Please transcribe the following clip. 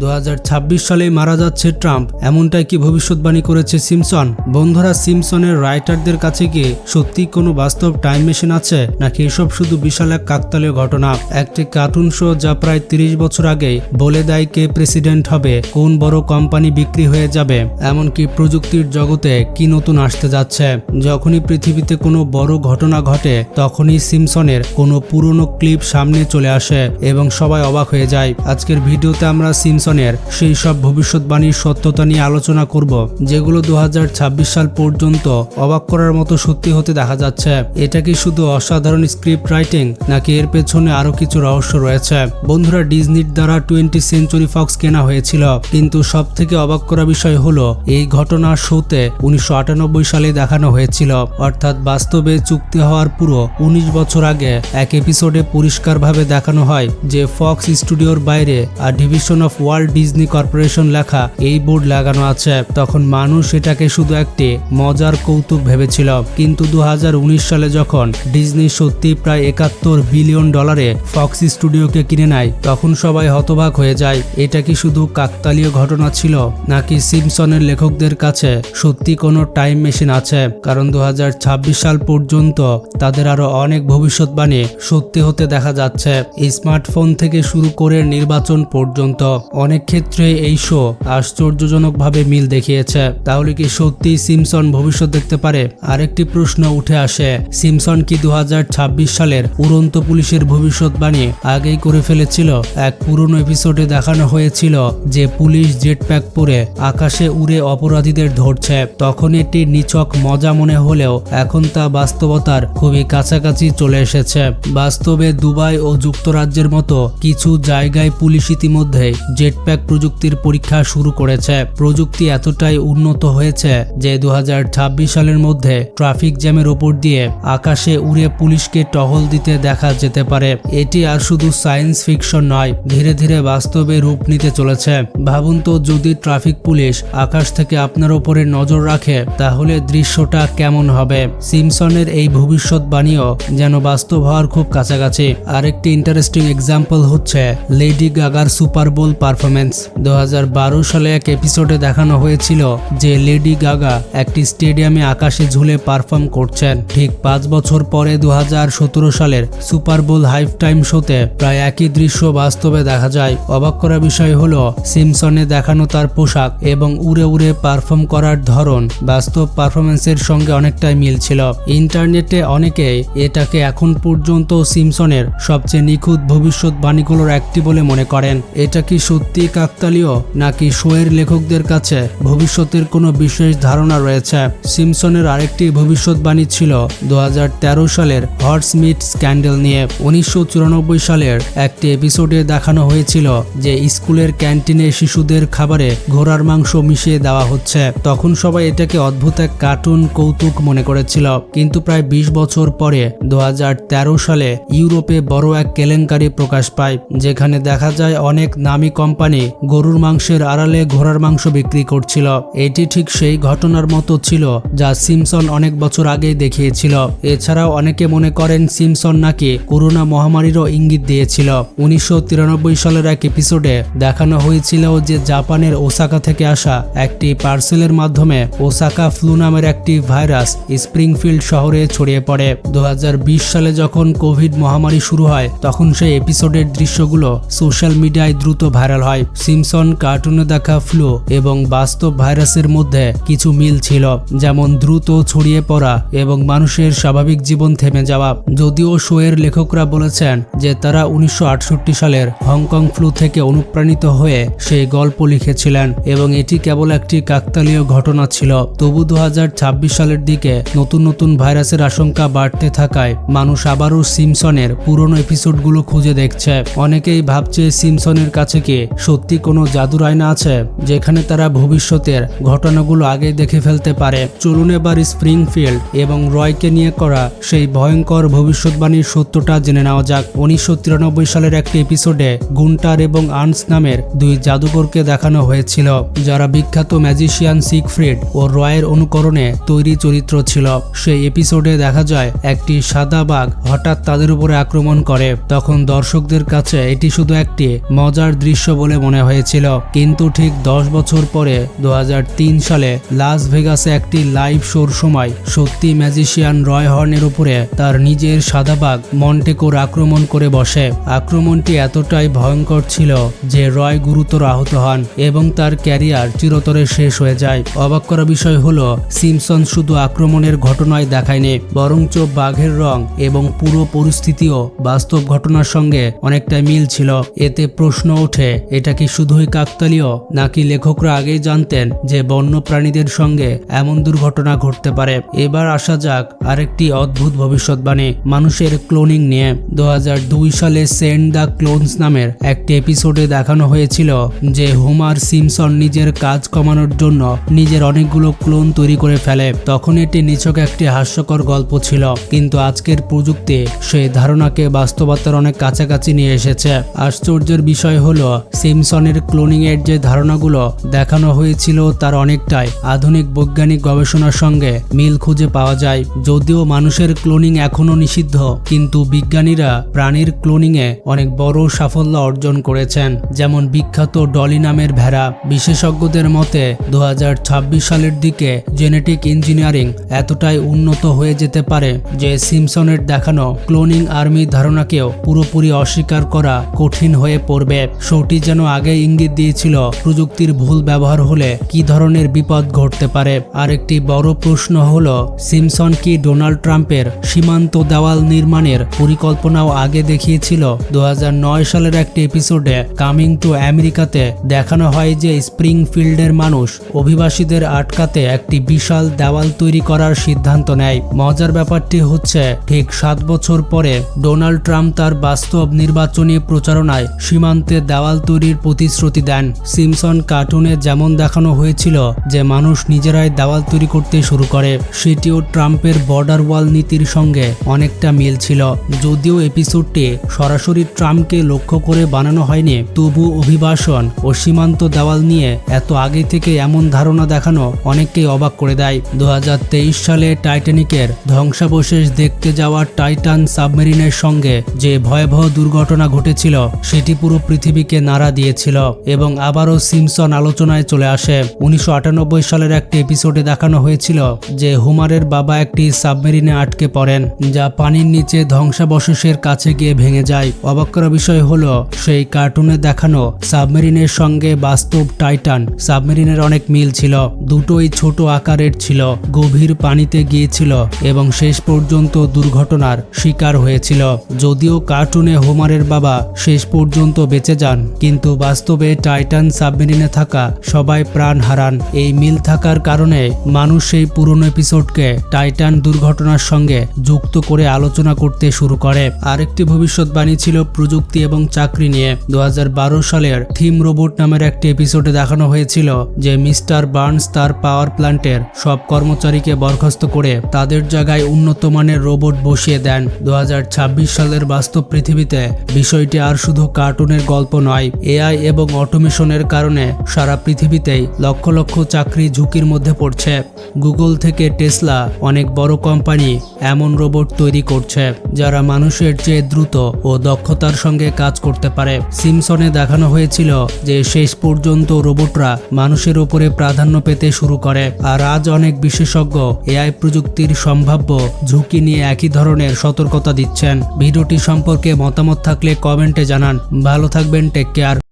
2026 সালে মারা যাচ্ছে ট্রাম্প, এমনটাই কি ভবিষ্যৎবাণী করেছে সিম্পসন? বন্ধুরা, সিম্পসনের রাইটারদের কাছে কি সত্যি কোনো বাস্তব টাইম মেশিন আছে, নাকি এসব শুধু বিশাল এক কাকতালীয় ঘটনা? একটি কার্টুন শো যা প্রায় 30 বছর আগেই বলে দেয় কে প্রেসিডেন্ট হবে, কোন বড় কোম্পানি বিক্রি হয়ে যাবে, এমনকি প্রযুক্তির জগতে কি নতুন আসতে যাচ্ছে। যখনই পৃথিবীতে কোনো বড় ঘটনা ঘটে তখনই সিম্পসনের কোনো পুরনো ক্লিপ সামনে চলে আসে এবং সবাই অবাক হয়ে যায়। আজকের ভিডিওতে আমরা সিম্পসনের সেই সব ভবিষ্যৎবাণীর সত্যতা নিয়ে আলোচনা করব, যেগুলো 2026 সাল পর্যন্ত অবাক করার মতো সত্যি হতে দেখা যাচ্ছে। এটা কি শুধু অসাধারণ স্ক্রিপ্ট রাইটিং, নাকি এর পেছনে আরো কিছু রহস্য রয়েছে? বন্ধুরা, ডিজনির দ্বারা 20th সেঞ্চুরি ফক্স কেনা হয়েছিল, কিন্তু সব থেকে অবাক করা বিষয় হলো এই ঘটনা শোতে 1998 সালে দেখানো হয়েছিল, অর্থাৎ বাস্তবে চুক্তি হওয়ার পুরো 19 বছর আগে। এক এপিসোডে পরিষ্কারভাবে দেখানো হয় যে ফক্স স্টুডিওর বাইরে আর division of world Disney corporation লেখা এই বোর্ড লাগানো আছে। তখন মানুষ এটাকে শুধু একটি মজার কৌতুক ভেবেছিল, কিন্তু 2019 সালে যখন ডিজনি সত্যি প্রায় $71 বিলিয়ন ফক্স স্টুডিওকে কিনে নেয়, তখন সবাই হতবাক হয়ে যায়। এটা কি শুধু কাকতালীয় ঘটনা ছিল, নাকি সিম্পসনের লেখকদের কাছে সত্যি কোনো টাইম মেশিন আছে? কারণ 2026 সাল পর্যন্ত তাদের আরো অনেক ভবিষ্যৎবাণী সত্যি হতে দেখা যাচ্ছে। স্মার্টফোন থেকে শুরু করে নির্বাচন পর্যন্ত অনেক ক্ষেত্রে এই শো আশ্চর্যজনকভাবে মিল দেখিয়েছে। তাহলে কি সত্যি সিম্পসন ভবিষ্যৎ দেখতে পারে? আরেকটি প্রশ্ন উঠে আসে, সিম্পসন কি 2026 সালের উড়ন্ত পুলিশের ভবিষ্যৎবাণী আগেই করে ফেলেছিল? এক পুরনো এপিসোডে দেখানো হয়েছিল যে পুলিশ জেট প্যাক পরে আকাশে উড়ে অপরাধীদের ধরছে। তখন এটি নিছক মজা মনে হলেও এখন তা বাস্তবতার খুবই কাছাকাছি চলে এসেছে। বাস্তবে দুবাই ও যুক্তরাজ্যের মতো কিছু জায়গায় পুলিশ ইতিমধ্যেই জেটপ্যাক প্রযুক্তির পরীক্ষা শুরু করেছে। প্রযুক্তি এতটাই উন্নত হয়েছে যে 2026 সালের মধ্যে ট্রাফিক জ্যামের ওপর দিয়ে আকাশে উড়ে পুলিশকে টহল দিতে দেখা যেতে পারে। এটি আর শুধু সায়েন্স ফিকশন নয়, ধীরে ধীরে বাস্তবে রূপ নিতে চলেছে। ভাবুন তো, যদি ট্রাফিক পুলিশ আকাশ থেকে আপনার ওপরে নজর রাখে, তাহলে দৃশ্যটা কেমন হবে? সিম্পসনের এই ভবিষ্যৎবাণীও যেন বাস্তব হওয়ার খুব কাছাকাছি। আরেকটি ইন্টারেস্টিং এক্সাম্পল হচ্ছে লেডি গাগার সুপার বোল পারফরমেন্স। 2012 সালে এক এপিসোডে দেখানো হয়েছিল যে লেডি গাগা একটি স্টেডিয়ামে আকাশে ঝুলে পারফর্ম করছেন। ঠিক 5 বছর পরে 2017 সালের সুপার বোল হাইফ টাইম শোতে প্রায় একই দৃশ্য বাস্তবে দেখা যায়। অবাক করা বিষয় হলো সিম্পসনে দেখানো তার পোশাক এবং উড়ে উড়ে পারফর্ম করার ধরন বাস্তব পারফরমেন্সের সঙ্গে অনেকটাই মিল ছিল। ইন্টারনেটে অনেকেই এটাকে এখন পর্যন্ত সিম্পসনের সবচেয়ে নিখুঁত ভবিষ্যৎবাণীগুলোর একটি বলে মনে করেন। এটা কি সত্যি কাকতালীয়, নাকি শোয়ের লেখকদের কাছে ভবিষ্যতের কোনো বিশেষ ধারণা রয়েছে? সিম্পসনের আরেকটি ভবিষ্যৎবাণী ছিল 2013 সালের হর্স মিট স্ক্যান্ডেল নিয়ে। 1994 সালের একটি এপিসোডে দেখানো হয়েছিল যে স্কুলের ক্যান্টিনে শিশুদের খাবারে ঘোড়ার মাংস মিশিয়ে দেওয়া হচ্ছে। তখন সবাই এটাকে অদ্ভুত এক কার্টুন কৌতুক মনে করেছিল, কিন্তু প্রায় 20 বছর পরে 2013 সালে ইউরোপে বড় এক কেলেঙ্কারি প্রকাশ পায়, যেখানে দেখা যায় অনেক নামী কোম্পানি গরুর মাংসের আড়ালে ঘোড়ার মাংস বিক্রি করছিল। এটি ঠিক সেই ঘটনার মতো ছিল যা সিম্পসন অনেক বছর আগেই দেখিয়েছিল। এছাড়াও অনেকে মনে করেন সিম্পসন নাকি করোনা মহামারীরও ইঙ্গিত দিয়েছিল। 1993 সালের এক এপিসোডে দেখানো হয়েছিল যে জাপানের ওসাকা থেকে আসা একটি পার্সেলের মাধ্যমে ওসাকা ফ্লু নামের একটি ভাইরাস স্প্রিংফিল্ড শহরে ছড়িয়ে পড়ে। 2020 সালে যখন কোভিড মহামারী শুরু হয়, তখন সেই এপিসোডের দৃশ্যগুলো সোশ্যাল মিডিয়ায় দ্রুত ভাইরাল হয়। সিম্পসন কার্টুনে দেখা ফ্লু এবং বাস্তব ভাইরাসের মধ্যে কিছু মিল ছিল, যেমন দ্রুত ছড়িয়ে পড়া এবং মানুষের স্বাভাবিক জীবন থেমে যাওয়া। যদিও শোয়ের লেখকরা বলেছেন যে তারা 1968 সালের হংকং ফ্লু থেকে অনুপ্রাণিত হয়ে সেই গল্প লিখেছিলেন এবং এটি কেবল একটি কাকতালীয় ঘটনা ছিল। তবু 2026 সালের দিকে নতুন নতুন ভাইরাসের আশঙ্কা বাড়তে থাকায় মানুষ আবারও সিম্পসনের পুরনো এপিসোডগুলো খুঁজে দেখছে। অনেকেই ভাবছে সিম্পসনের কাছে কি সত্যি কোনো জাদুর আয়না আছে, যেখানে তারা ভবিষ্যতের ঘটনাগুলো আগে দেখে ফেলতে পারে। চলুন এবার স্প্রিংফিল্ড এবং রয়কে নিয়ে করা সেই ভয়ঙ্কর ভবিষ্যৎবাণীর সত্যটা জেনে নেওয়া যাক। 1993 সালের একটি এপিসোডে গুন্টার এবং আর্নস নামের দুই জাদুকরকে দেখানো হয়েছিল, যারা বিখ্যাত ম্যাজিশিয়ান সিগফ্রিড ও রয়ের অনুকরণে তৈরি চরিত্র ছিল। সেই এপিসোডে দেখা যায় একটি সাদা বাঘ হঠাৎ তাদের উপরে আক্রমণ করে। তখন দর্শকদের কাছে এটি শুধু একটি মজার দৃশ্য বলে বলে মনে হয়েছিল, কিন্তু ঠিক 10 বছর পরে 2003 সালে লাস ভেগাসে একটি লাইভ শোর সময় সত্যি ম্যাজিশিয়ান রয় হর্নের উপরে তার নিজের সাদাবাগ মন্টেকোর আক্রমণ করে বসে। আক্রমণটি এতটাই ভয়ঙ্কর ছিল যে রয় গুরুতর আহত হন এবং তার ক্যারিয়ার চিরতরে শেষ হয়ে যায়। অবাক করা বিষয় হলো সিম্পসন শুধু আক্রমণের ঘটনায় দেখায়নি, বরঞ্চ বাঘের রং এবং পুরো পরিস্থিতিও বাস্তব ঘটনার সঙ্গে অনেকটা মিল ছিল। এতে প্রশ্ন ওঠে, এটা কি শুধুই কাকতালীয়, নাকি লেখকরা আগেই জানতেন যে বন্য প্রাণীদের সঙ্গে এমন দুর্ঘটনা ঘটতে পারে? এবার আসা যাক আরেকটি অদ্ভুত ভবিষ্যৎবাণী, মানুষের ক্লোনিং নিয়ে। 2002 সালে সেন্ড দ্য ক্লোনস নামের একটি এপিসোডে দেখানো হয়েছিল যে হোমার সিম্পসন নিজের কাজ কমানোর জন্য নিজের অনেকগুলো ক্লোন তৈরি করে ফেলে। তখন এটি নিছক একটি হাস্যকর গল্প ছিল, কিন্তু আজকের প্রযুক্তি সেই ধারণাকে বাস্তবতার অনেক কাছাকাছি নিয়ে এসেছে। আশ্চর্যের বিষয় হলো সিম্পসনের ক্লোনিং এর যে ধারণাগুলো দেখানো হয়েছিল তার অনেকটাই আধুনিক বৈজ্ঞানিক গবেষণার সঙ্গে মিল খুঁজে পাওয়া যায়। যদিও মানুষের ক্লোনিং এখনো নিষিদ্ধ, কিন্তু বিজ্ঞানীরা প্রাণীর ক্লোনিং এ অনেক বড় সাফল্য অর্জন করেছেন, যেমন বিখ্যাত ডলি নামের ভেড়া। বিশেষজ্ঞদের মতে 2026 সালের দিকে জেনেটিক ইঞ্জিনিয়ারিং এতটাই উন্নত হয়ে যেতে পারে যে সিম্পসনের দেখানো ক্লোনিং আর্মির ধারণাকেও পুরোপুরি অস্বীকার করা কঠিন হয়ে পড়বে। শোটি যেন আগে ইঙ্গিত দিয়েছিল প্রযুক্তির ভুল ব্যবহার হলে কি ধরনের বিপদ ঘটতে পারে। আরেকটি বড় প্রশ্ন হলো, সিম্পসন কি ডোনাল্ড ট্রাম্পের সীমান্ত দেওয়াল নির্মাণের পরিকল্পনাও আগে দেখিয়েছিল? 2009 সালের একটি এপিসোডে কামিং টু আমেরিকাতে দেখানো হয় যে স্প্রিংফিল্ডের মানুষ অভিবাসীদের আটকাতে একটি বিশাল দেওয়াল তৈরি করার সিদ্ধান্ত নেয়। মজার ব্যাপারটি হচ্ছে ঠিক 7 বছর পরে ডোনাল্ড ট্রাম্প তার বাস্তব নির্বাচনী প্রচারণায় সীমান্তে দেওয়াল তৈরির প্রতিশ্রুতি দেন। সিম্পসন কার্টুনে যেমন দেখানো হয়েছিল যে মানুষ নিজেরাই দেওয়াল তৈরি করতে শুরু করে, সেটিও ট্রাম্পের বর্ডার ওয়াল নীতির সঙ্গে অনেকটা মিল ছিল। যদিও এপিসোডটি সরাসরি ট্রাম্পকে লক্ষ্য করে বানানো হয়নি, তবু অভিবাসন ও সীমান্ত দেওয়াল নিয়ে এত আগে থেকে এমন ধারণা দেখানো অনেককেই অবাক করে দেয়। 2023 সালে টাইটানিকের ধ্বংসাবশেষ দেখতে যাওয়া টাইটান সাবমেরিনের সঙ্গে যে ভয়াবহ দুর্ঘটনা ঘটেছিল সেটি পুরো পৃথিবীকে নাড়া দিয়েছিল এবং আবারও সিম্পসন আলোচনায় চলে আসে। 1998 সালের একটি এপিসোডে দেখানো হয়েছিল যে হোমারের বাবা একটি সাবমেরিনে আটকে পড়েন, যা পানির নিচে ধ্বংসাবশেষের কাছে গিয়ে ভেঙে যায়। অবাক করা বিষয় হলো সেই কার্টুনে দেখানো সাবমেরিনের সঙ্গে বাস্তব টাইটান সাবমেরিনের অনেক মিল ছিল। দুটোই ছোট আকারের ছিল, গভীর পানিতে গিয়েছিল এবং শেষ পর্যন্ত দুর্ঘটনার শিকার হয়েছিল। যদিও কার্টুনে হোমারের বাবা শেষ পর্যন্ত বেঁচে যান, কিন্তু বাস্তবে টাইটান সাবমেরিনে থাকা সবাই প্রাণ হারান। এই মিল থাকার কারণে মানুষ সেই পুরনো এপিসোডকে টাইটান দুর্ঘটনার সঙ্গে যুক্ত করে আলোচনা করতে শুরু করে। আরেকটি ভবিষ্যৎবাণী ছিল প্রযুক্তি এবং চাকরি নিয়ে। 2012 সালের থিম রোবট নামের একটি এপিসোডে দেখানো হয়েছিল যে মিস্টার বার্নস তার পাওয়ার প্ল্যান্টের সব কর্মচারীকে বরখাস্ত করে তাদের জায়গায় উন্নত মানের রোবট বসিয়ে দেন। 2026 সালের বাস্তব পৃথিবীতে বিষয়টি আর শুধু কার্টুনের গল্প নয়, এআই এবং অটোমেশনের কারণে সারা পৃথিবীতেই লক্ষ লক্ষ চাকরি ঝুঁকির মধ্যে পড়ছে। গুগল থেকে টেসলা অনেক বড় কোম্পানি এমন রোবট তৈরি করছে যারা মানুষের চেয়ে দ্রুত ও দক্ষতার সঙ্গে কাজ করতে পারে। সিম্পসনে দেখানো হয়েছিল যে শেষ পর্যন্ত রোবটরা মানুষের উপরে প্রাধান্য পেতে শুরু করে, আর আজ অনেক বিশেষজ্ঞ এআই প্রযুক্তির সম্ভাব্য ঝুঁকি নিয়ে একই ধরনের সতর্কতা দিচ্ছেন। ভিডিওটি সম্পর্কে মতামত থাকলে কমেন্টে জানান। ভালো থাকবেন, টেক কেয়ার।